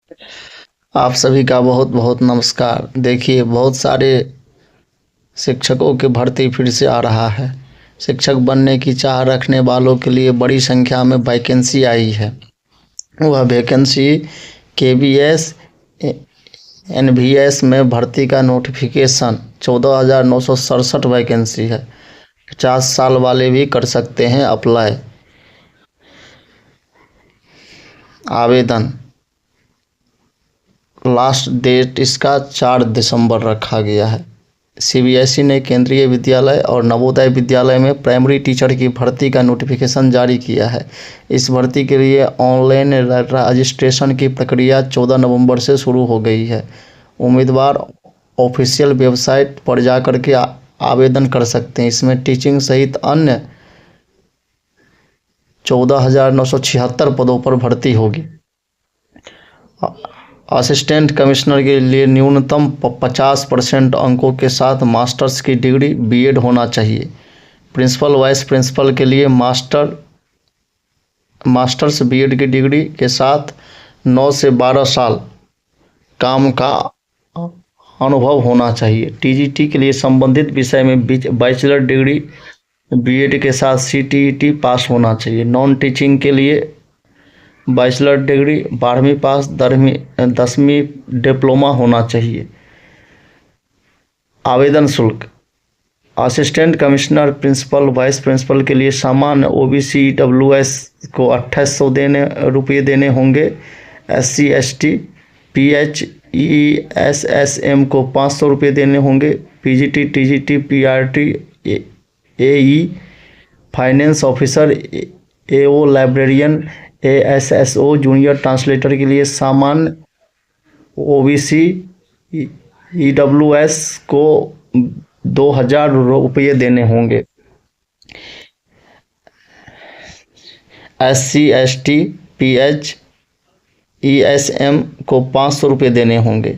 आप सभी का बहुत बहुत नमस्कार। देखिए, बहुत सारे शिक्षकों की भर्ती फिर से आ रहा है। शिक्षक बनने की चाह रखने वालों के लिए बड़ी संख्या में वैकेंसी आई है। वह वैकेंसी केबीएस एनवीएस में भर्ती का नोटिफिकेशन 14,967 वैकेंसी है। 50 साल वाले भी कर सकते हैं अप्लाई। आवेदन लास्ट डेट इसका 4 दिसंबर रखा गया है। सीबीएसई ने केंद्रीय विद्यालय और नवोदय विद्यालय में प्राइमरी टीचर की भर्ती का नोटिफिकेशन जारी किया है। इस भर्ती के लिए ऑनलाइन रजिस्ट्रेशन की प्रक्रिया 14 नवंबर से शुरू हो गई है। उम्मीदवार ऑफिशियल वेबसाइट पर जाकर के आवेदन कर सकते हैं। इसमें टीचिंग सहित अन्य 14,976 पदों पर भर्ती होगी। असिस्टेंट कमिश्नर के लिए न्यूनतम 50% अंकों के साथ मास्टर्स की डिग्री बीएड होना चाहिए। प्रिंसिपल वाइस प्रिंसिपल के लिए मास्टर्स बीएड की डिग्री के साथ 9 से 12 साल काम का अनुभव होना चाहिए। टीजीटी के लिए संबंधित विषय में बैचलर डिग्री बीएड के साथ सीटीईटी पास होना चाहिए। नॉन टीचिंग के लिए बैचलर डिग्री 12वीं पास 10वीं डिप्लोमा होना चाहिए। आवेदन शुल्क assistant commissioner principal vice principal के लिए सामान्य ओबीसी ईडब्ल्यूएस को 2800 रुपये देने होंगे। एससी एसटी पीएचईएसएसएम को 500 रुपये देने होंगे। पीजीटी टीजीटी पीआरटी एई फाइनेंस ऑफिसर एओ लाइब्रेरियन एएसएसओ जूनियर ट्रांसलेटर के लिए सामान्य ओबीसी ईडब्ल्यूएस को 2,000 रुपये देने होंगे। एससी एसटी पीएचईएसएम को 500 रुपये देने होंगे।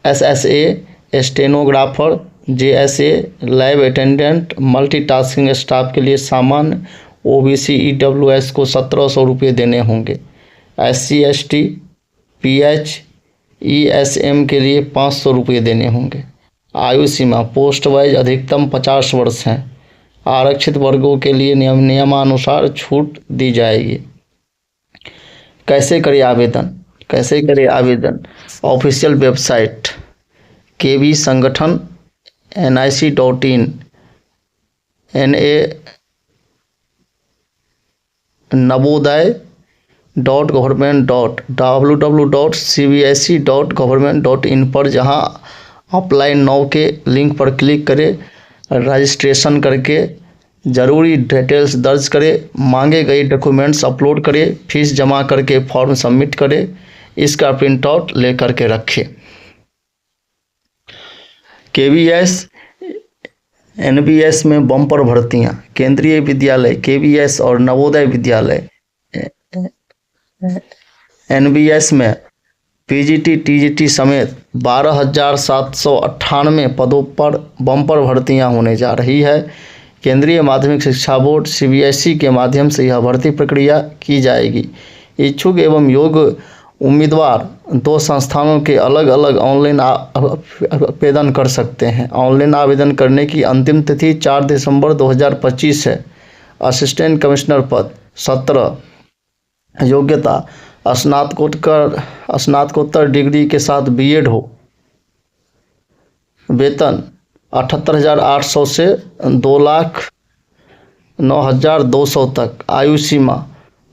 SSA stenographer JSA lab attendant multitasking staff के लिए सामान्य ओबीसी ईडब्ल्यूएस को 1,700 रुपये देने होंगे। एससी एसटी पीएचईएसएम के लिए 500 रुपये देने होंगे। आयु सीमा पोस्ट वाइज अधिकतम 50 वर्ष है। आरक्षित वर्गों के लिए नियमानुसार छूट दी जाएगी। कैसे करें आवेदन? ऑफिशियल वेबसाइट केवी संगठन nic.in navoday.government.www.cbse.government.in पर जहां अप्लाई नाउ के लिंक पर क्लिक करें। रजिस्ट्रेशन करके ज़रूरी डिटेल्स दर्ज करें। मांगे गए डॉक्यूमेंट्स अपलोड करें। फीस जमा करके फॉर्म सबमिट करें। इसका प्रिंट आउट लेकर के रखें। केवीएस एनबीएस में बम्पर भर्तियां। केंद्रीय विद्यालय केवीएस और नवोदय विद्यालय एनबीएस में पीजीटी टीजीटी समेत 12,798 पदों पर बम्पर भर्तियां होने जा रही है। केंद्रीय माध्यमिक शिक्षा बोर्ड सीबीएसई के माध्यम से यह भर्ती प्रक्रिया की जाएगी। इच्छुक एवं योग्य उम्मीदवार 2 संस्थानों के अलग अलग ऑनलाइन आवेदन कर सकते हैं। ऑनलाइन आवेदन करने की अंतिम तिथि 4 दिसंबर 2025 है। असिस्टेंट कमिश्नर पद 17। योग्यता स्नातकोत्तर डिग्री के साथ बीएड हो। वेतन 78,800 से 2,09,200 तक। आयु सीमा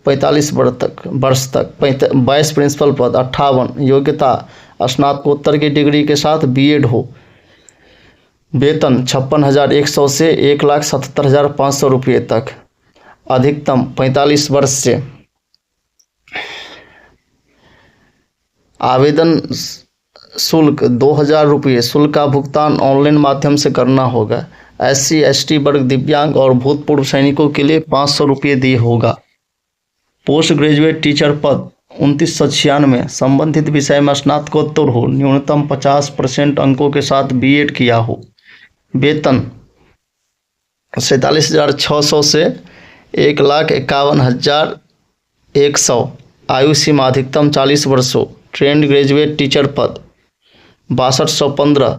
45 वर्ष तक। वाइस प्रिंसिपल पद 58। योग्यता स्नातकोत्तर की डिग्री के साथ बीएड हो। वेतन 56,100 से 1,77,500 रुपये तक। अधिकतम 45 वर्ष से। आवेदन शुल्क 2,000 रुपये। शुल्क का भुगतान ऑनलाइन माध्यम से करना होगा। एससी एसटी वर्ग दिव्यांग और भूतपूर्व सैनिकों के लिए 500 रुपये दिए होगा। पोस्ट ग्रेजुएट टीचर पद 2996। संबंधित विषय में स्नातकोत्तर हो। न्यूनतम 50% अंकों के साथ बीएड किया हो। वेतन 47,600 से 1,51,100। आयु सीमा अधिकतम 40 वर्षों। ट्रेंड ग्रेजुएट टीचर पद 6215।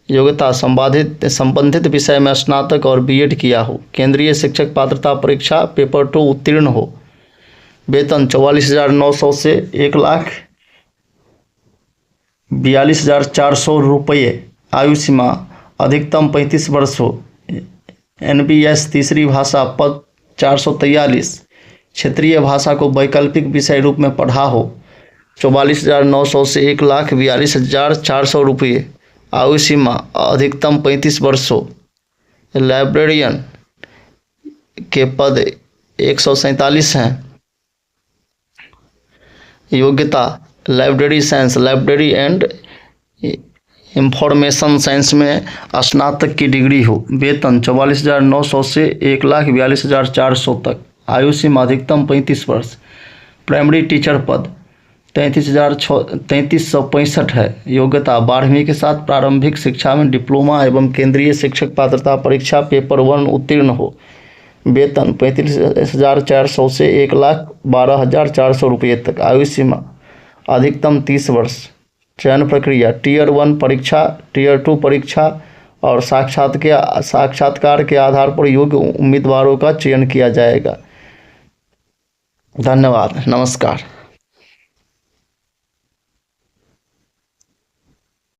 योग्यता संबंधित विषय में स्नातक और बीएड किया हो। केंद्रीय शिक्षक पात्रता परीक्षा पेपर 2 उत्तीर्ण हो। वेतन 44,900 से 1,42,400 रुपये। आयु सीमा अधिकतम 35 वर्ष हो। NBS तीसरी भाषा पद 443। क्षेत्रीय भाषा को वैकल्पिक विषय रूप में पढ़ा हो। 44,900 से 1,42,400 रुपये। आयु सीमा अधिकतम 35 वर्ष हो। लाइब्रेरियन के पद 147 हैं। योग्यता library science, library and information science में स्नातक की डिग्री हो। वेतन 44,900 से 1,42,400 तक। आयु सीमा अधिकतम 35 वर्ष। प्राइमरी टीचर पद 33,365 है। योग्यता 12वीं के साथ प्रारंभिक शिक्षा में डिप्लोमा एवं केंद्रीय शिक्षक पात्रता परीक्षा पेपर 1 उत्तीर्ण हो। वेतन 35,400 से 1,12,400 रुपये तक। आयु सीमा अधिकतम 30 वर्ष। चयन प्रक्रिया टियर 1 परीक्षा, टियर 2 परीक्षा और साक्षात्कार के आधार पर योग्य उम्मीदवारों का चयन किया जाएगा। धन्यवाद। नमस्कार।